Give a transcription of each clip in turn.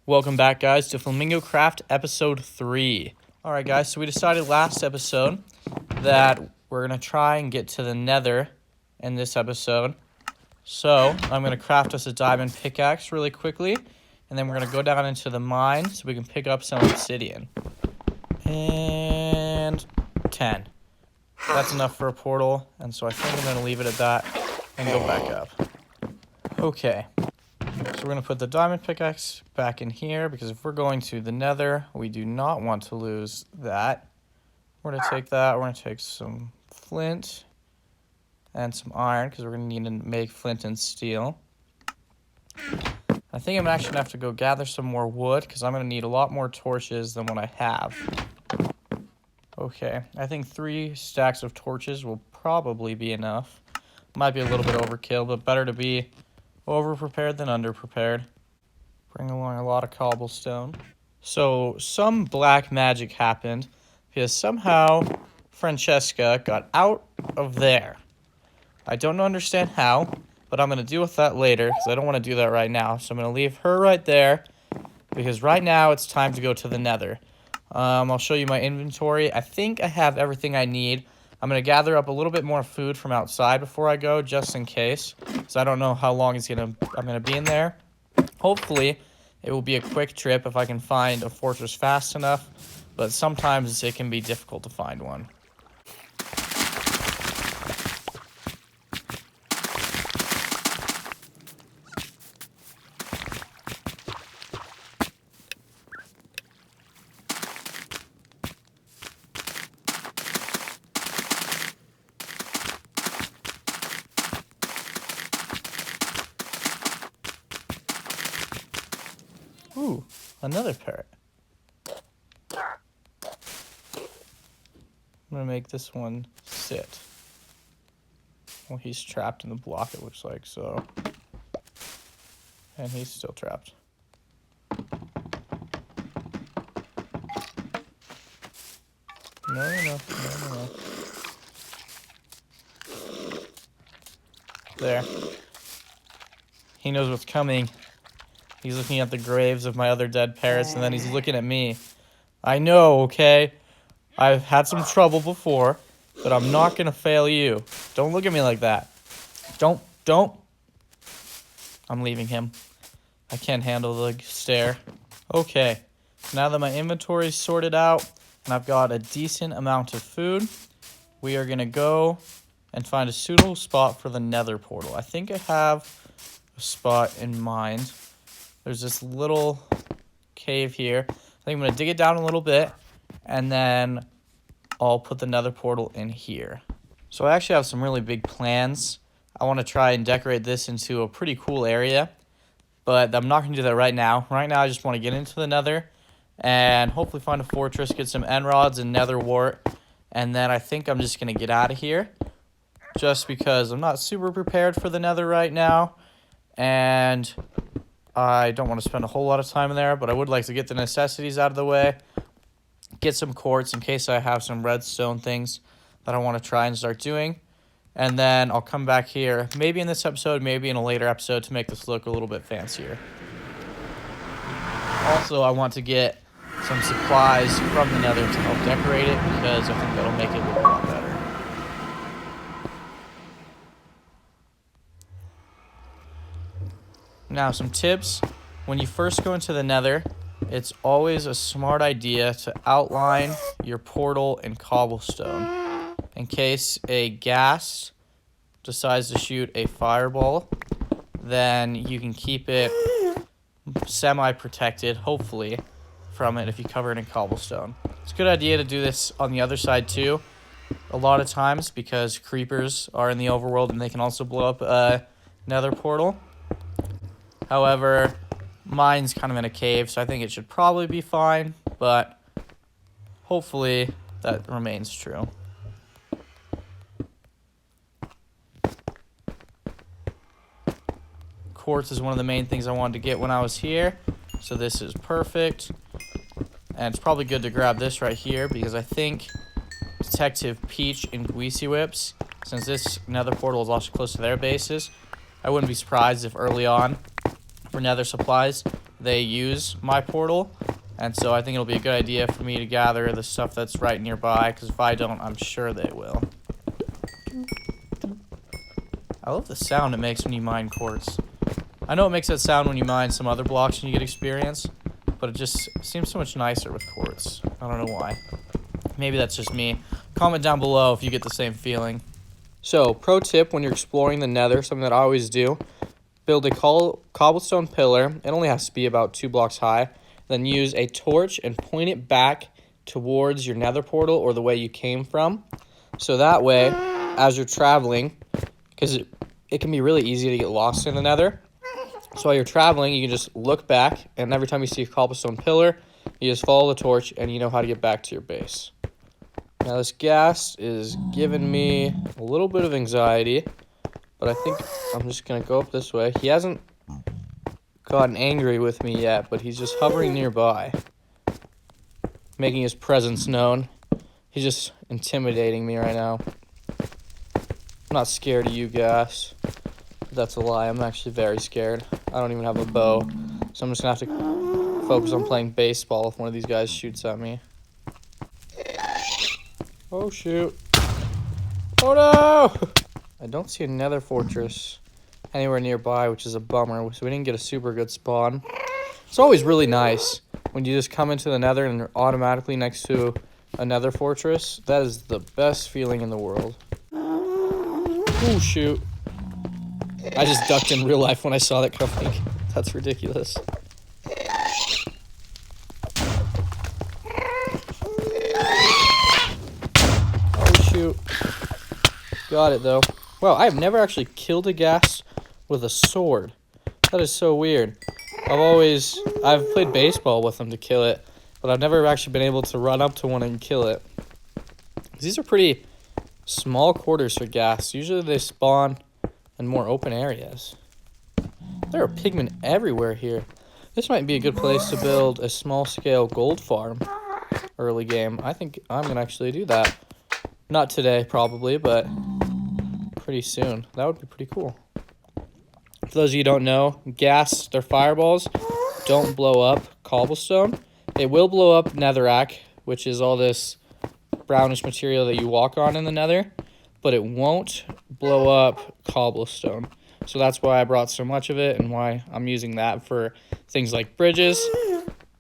Welcome back, guys, to Flamingocraft episode 3. Alright, guys, so we decided last episode that we're going to try and get to the Nether in this episode. So, I'm going to craft us a diamond pickaxe really quickly, and then we're going to go down into the mine so we can pick up some obsidian. And 10. That's enough for a portal, and so I think I'm going to leave it at that and go back up. Okay. So we're going to put the diamond pickaxe back in here, because if we're going to the Nether, we do not want to lose that. We're going to take that. We're going to take some flint and some iron, because we're going to need to make flint and steel. I think I'm actually going to have to go gather some more wood, because I'm going to need a lot more torches than what I have. Okay, I think 3 stacks of torches will probably be enough. Might be a little bit overkill, but better to be over-prepared than under-prepared. Bring along a lot of cobblestone. So, some black magic happened because somehow Francesca got out of there. I don't understand how, but I'm going to deal with that later because I don't want to do that right now. So I'm going to leave her right there because right now it's time to go to the Nether. I'll show you my inventory. I think I have everything I need. I'm going to gather up a little bit more food from outside before I go, just in case, because I don't know how long I'm going to be in there. Hopefully, it will be a quick trip if I can find a fortress fast enough, but sometimes it can be difficult to find one. Ooh, another parrot. I'm gonna make this one sit. Well, he's trapped in the block, it looks like, so. And he's still trapped. No. There. He knows what's coming. He's looking at the graves of my other dead parrots, and then he's looking at me. I know, okay? I've had some trouble before, but I'm not going to fail you. Don't look at me like that. Don't. I'm leaving him. I can't handle the stare. Okay, now that my inventory is sorted out, and I've got a decent amount of food, we are going to go and find a suitable spot for the Nether portal. I think I have a spot in mind. There's this little cave here. I think I'm going to dig it down a little bit, and then I'll put the Nether portal in here. So I actually have some really big plans. I want to try and decorate this into a pretty cool area, but I'm not going to do that right now. Right now, I just want to get into the Nether and hopefully find a fortress, get some end rods and nether wart, and then I think I'm just going to get out of here just because I'm not super prepared for the Nether right now, and I don't want to spend a whole lot of time in there, but I would like to get the necessities out of the way, get some quartz in case I have some redstone things that I want to try and start doing, and then I'll come back here, maybe in this episode, maybe in a later episode, to make this look a little bit fancier. Also, I want to get some supplies from the Nether to help decorate it, because I think that'll make it look a lot better. Now, some tips. When you first go into the Nether, it's always a smart idea to outline your portal in cobblestone in case a ghast decides to shoot a fireball. Then you can keep it semi-protected, hopefully, from it if you cover it in cobblestone. It's a good idea to do this on the other side too, a lot of times, because creepers are in the overworld and they can also blow up a Nether portal. However, mine's kind of in a cave, so I think it should probably be fine, but hopefully that remains true. Quartz is one of the main things I wanted to get when I was here, so this is perfect. And it's probably good to grab this right here, because I think Detective Peach and Greasy Whips, since this Nether portal is also close to their bases, I wouldn't be surprised if early on, for Nether supplies, they use my portal. And so I think it'll be a good idea for me to gather the stuff that's right nearby, because if I don't, I'm sure they will. I love the sound it makes when you mine quartz. I know it makes that sound when you mine some other blocks and you get experience, but it just seems so much nicer with quartz. I don't know why. Maybe that's just me. Comment down below if you get the same feeling. So, pro tip when you're exploring the Nether, something that I always do, build a cobblestone pillar. It only has to be about 2 blocks high. Then use a torch and point it back towards your Nether portal or the way you came from. So that way, as you're traveling, because it can be really easy to get lost in the Nether. So while you're traveling, you can just look back, and every time you see a cobblestone pillar, you just follow the torch, and you know how to get back to your base. Now this ghast is giving me a little bit of anxiety, but I think I'm just going to go up this way. He hasn't gotten angry with me yet, but he's just hovering nearby, making his presence known. He's just intimidating me right now. I'm not scared of you, ghast. That's a lie. I'm actually very scared. I don't even have a bow, so I'm just going to have to focus on playing baseball if one of these guys shoots at me. Oh, shoot. Oh, no! I don't see a Nether fortress anywhere nearby, which is a bummer, so we didn't get a super good spawn. It's always really nice when you just come into the Nether and you're automatically next to a Nether fortress. That is the best feeling in the world. Oh, shoot. I just ducked in real life when I saw that coming. That's ridiculous. Shoot. Got it, though. Wow, I have never actually killed a ghast with a sword. That is so weird. I've played baseball with them to kill it, but I've never actually been able to run up to one and kill it. These are pretty small quarters for ghast. Usually they spawn in more open areas. There are pigmen everywhere here. This might be a good place to build a small-scale gold farm early game. I think I'm going to actually do that. Not today, probably, but pretty soon. That would be pretty cool. For those of you who don't know, ghast, their fireballs don't blow up cobblestone. It will blow up netherrack, which is all this brownish material that you walk on in the Nether, but it won't blow up cobblestone. So that's why I brought so much of it and why I'm using that for things like bridges,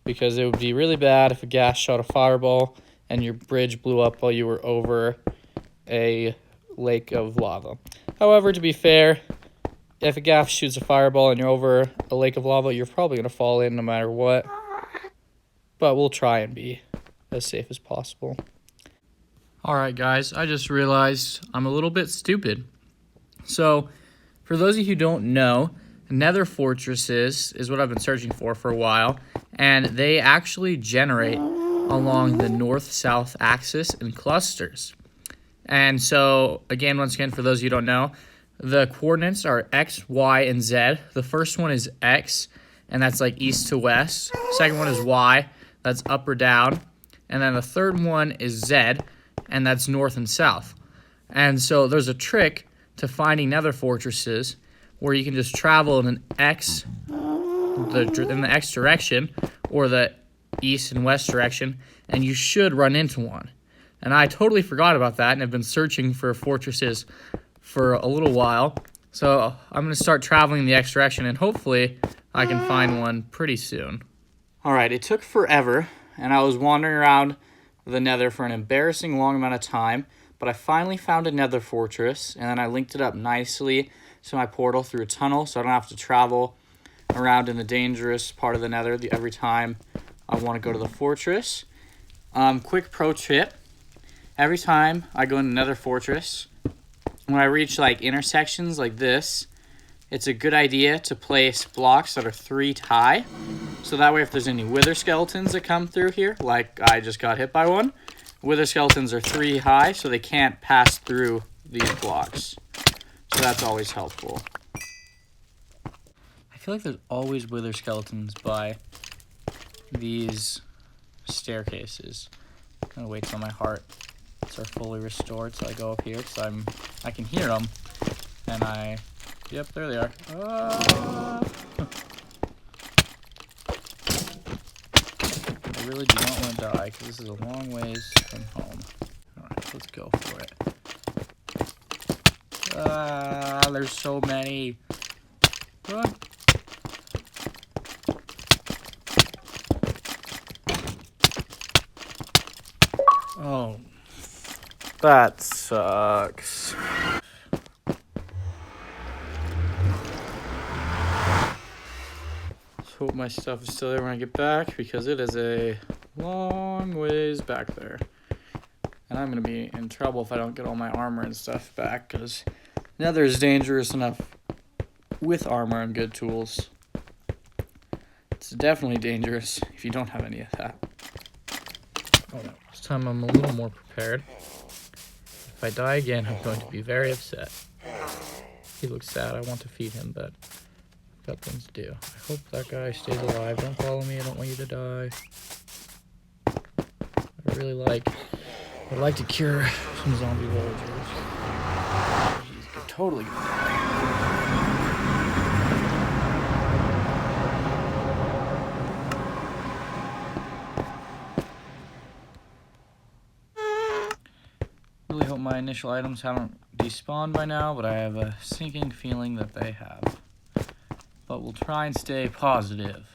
because it would be really bad if a ghast shot a fireball and your bridge blew up while you were over a lake of lava. However, to be fair, if a ghast shoots a fireball and you're over a lake of lava, you're probably going to fall in no matter what. But we'll try and be as safe as possible. Alright guys, I just realized I'm a little bit stupid. So, for those of you who don't know, Nether fortresses is what I've been searching for a while, and they actually generate along the north-south axis in clusters. And so, again, once again, for those of you who don't know, the coordinates are X, Y, and Z. The first one is X, and that's like east to west. Second one is Y, that's up or down. And then the third one is Z, and that's north and south. And so there's a trick to finding Nether fortresses where you can just travel in an X, in the X direction, or the east and west direction, and you should run into one. And I totally forgot about that and have been searching for fortresses for a little while. So I'm going to start traveling the X direction, and hopefully I can find one pretty soon. Alright, it took forever, and I was wandering around the Nether for an embarrassing long amount of time, but I finally found a Nether fortress, and then I linked it up nicely to my portal through a tunnel, so I don't have to travel around in the dangerous part of the Nether every time I want to go to the fortress. Quick pro tip. Every time I go in another fortress, when I reach like intersections like this, it's a good idea to place blocks that are 3 high. So that way if there's any wither skeletons that come through here, like I just got hit by one, wither skeletons are 3 high so they can't pass through these blocks. So that's always helpful. I feel like there's always wither skeletons by these staircases. I'm gonna wait till my hearts are fully restored so I go up here because I can hear them, and yep, there they are. really do not want to die because this is a long ways from home. Alright, let's go for it. Ah, there's so many. Run. Oh, that sucks. Let's hope my stuff is still there when I get back, because it is a long ways back there. And I'm going to be in trouble if I don't get all my armor and stuff back, because Nether is dangerous enough with armor and good tools. It's definitely dangerous if you don't have any of that. Oh no, this time I'm a little more prepared. If I die again, I'm going to be very upset. He looks sad. I want to feed him, but I've got things to do. I hope that guy stays alive. Don't follow me. I don't want you to die. I'd like to cure some zombie villagers. He's totally gonna die. Really hope my initial items haven't despawned by now, but I have a sinking feeling that they have. But we'll try and stay positive.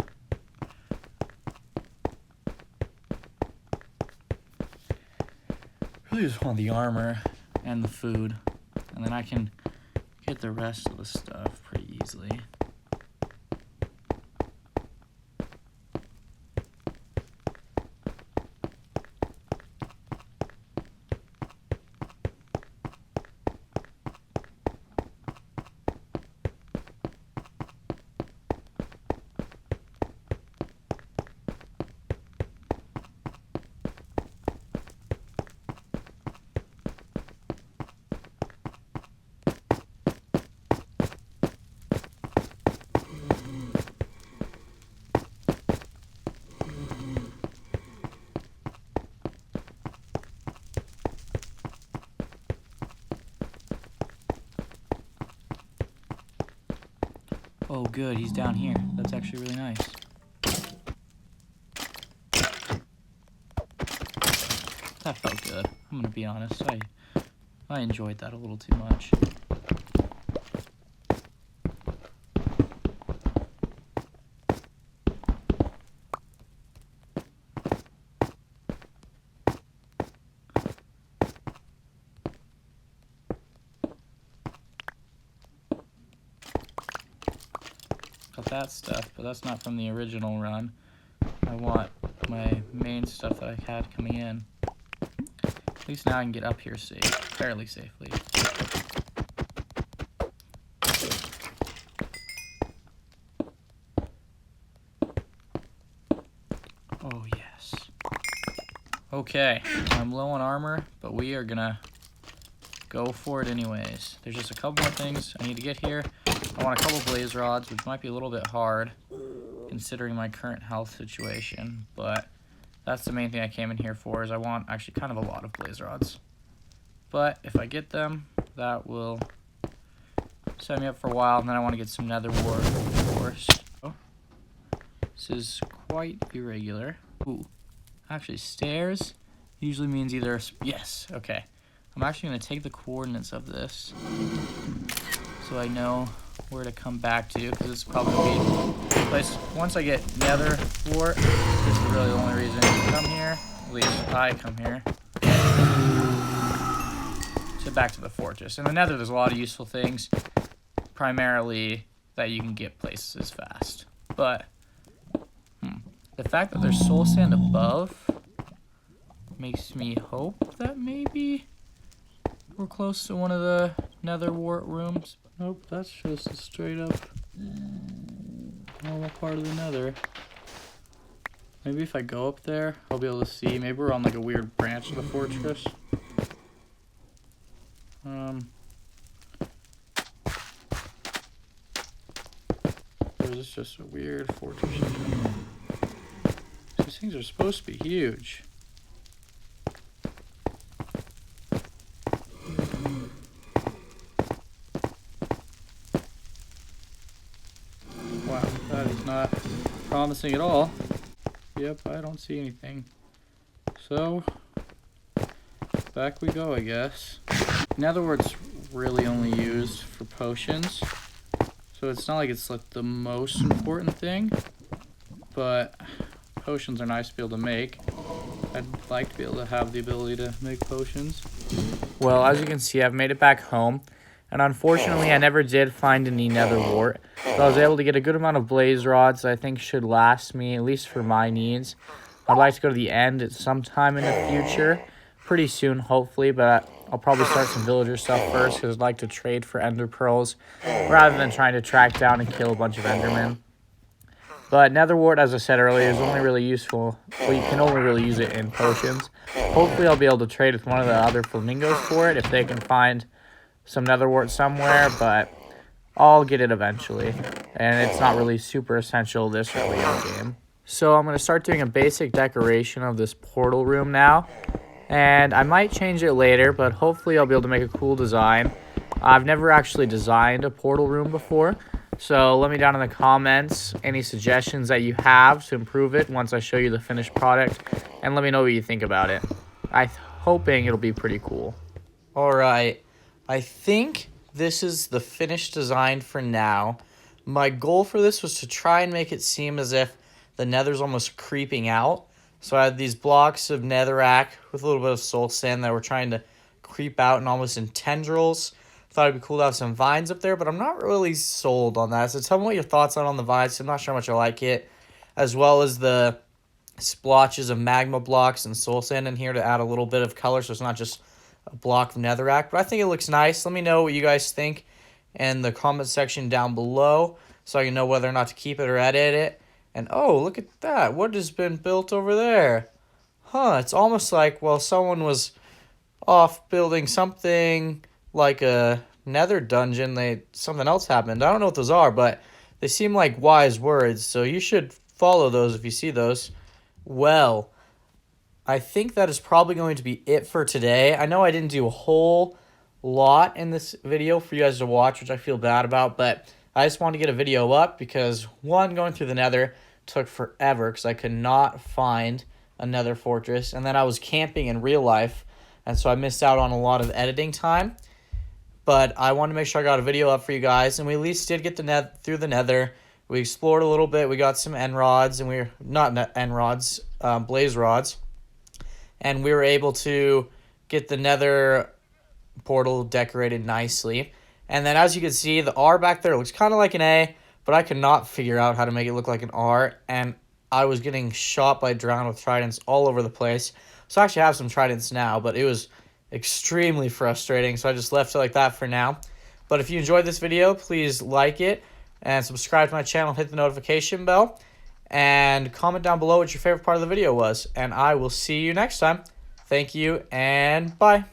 Really just want the armor and the food, and then I can get the rest of the stuff pretty easily. Oh good, he's down here. That's actually really nice. That felt good. I'm gonna be honest. I enjoyed that a little too much. Got that stuff, but that's not from the original run. I want my main stuff that I had coming in. At least now I can get up here fairly safely. Oh yes. Okay, I'm low on armor, but we are gonna go for it anyways. There's just a couple more things I need to get here. I want a couple blaze rods, which might be a little bit hard considering my current health situation, but that's the main thing I came in here for, is I want actually kind of a lot of blaze rods. But if I get them, that will set me up for a while, and then I want to get some nether wart, of course. Oh, this is quite irregular. Ooh, actually stairs usually means either, yes, okay. I'm actually going to take the coordinates of this so I know where to come back to, because it's probably going to be a place. Once I get nether wart, this is really the only reason to come here. At least I come here. So back to the fortress. In the nether, there's a lot of useful things, primarily that you can get places fast. But the fact that there's soul sand above makes me hope that maybe we're close to one of the nether wart rooms. Nope, that's just a straight up normal part of the nether. Maybe if I go up there, I'll be able to see. Maybe we're on like a weird branch of the fortress. Or is this just a weird fortress? These things are supposed to be huge. Wow, that is not promising at all. Yep, I don't see anything. So, back we go, I guess. Nether wart's really only used for potions. So it's not like it's like the most important thing. But potions are nice to be able to make. I'd like to be able to have the ability to make potions. Well, as you can see, I've made it back home. And unfortunately, I never did find any nether wart. So I was able to get a good amount of blaze rods that I think should last me, at least for my needs. I'd like to go to the end at some time in the future. Pretty soon, hopefully. But I'll probably start some villager stuff first because I'd like to trade for ender pearls rather than trying to track down and kill a bunch of endermen. But nether wart, as I said earlier, is only really useful. Well, you can only really use it in potions. Hopefully, I'll be able to trade with one of the other flamingos for it if they can find some nether wart somewhere. But I'll get it eventually. And it's not really super essential this early in the game. So I'm going to start doing a basic decoration of this portal room now. And I might change it later, but hopefully I'll be able to make a cool design. I've never actually designed a portal room before. So let me down in the comments any suggestions that you have to improve it once I show you the finished product. And let me know what you think about it. I'm hoping it'll be pretty cool. Alright, I think this is the finished design for now. My goal for this was to try and make it seem as if the nether's almost creeping out. So I had these blocks of netherrack with a little bit of soul sand that were trying to creep out and almost in tendrils. Thought it'd be cool to have some vines up there, but I'm not really sold on that. So tell me what your thoughts are on the vines. I'm not sure how much I like it. As well as the splotches of magma blocks and soul sand in here to add a little bit of color so it's not just a block of netherrack. But I think it looks nice. Let me know what you guys think in the comment section down below so I can know whether or not to keep it or edit it. And oh, look at that. What has been built over there? Huh, it's almost like, well, someone was off building something like a nether dungeon. Something else happened. I don't know what those are, but they seem like wise words, so you should follow those if you see those. Well, I think that is probably going to be it for today. I know I didn't do a whole lot in this video for you guys to watch, which I feel bad about, but I just wanted to get a video up because, one, going through the nether took forever because I could not find a nether fortress, and then I was camping in real life, and so I missed out on a lot of editing time. But I wanted to make sure I got a video up for you guys, and we at least did get through the nether. We explored a little bit. We got some end rods, and blaze rods, and we were able to get the nether portal decorated nicely. And then, as you can see, the R back there looks kind of like an A, but I could not figure out how to make it look like an R, and I was getting shot by drown with tridents all over the place. So I actually have some tridents now, but it was extremely frustrating, so I just left it like that for now. But if you enjoyed this video, please like it and subscribe to my channel, hit the notification bell, and comment down below what your favorite part of the video was. And I will see you next time. Thank you, and bye.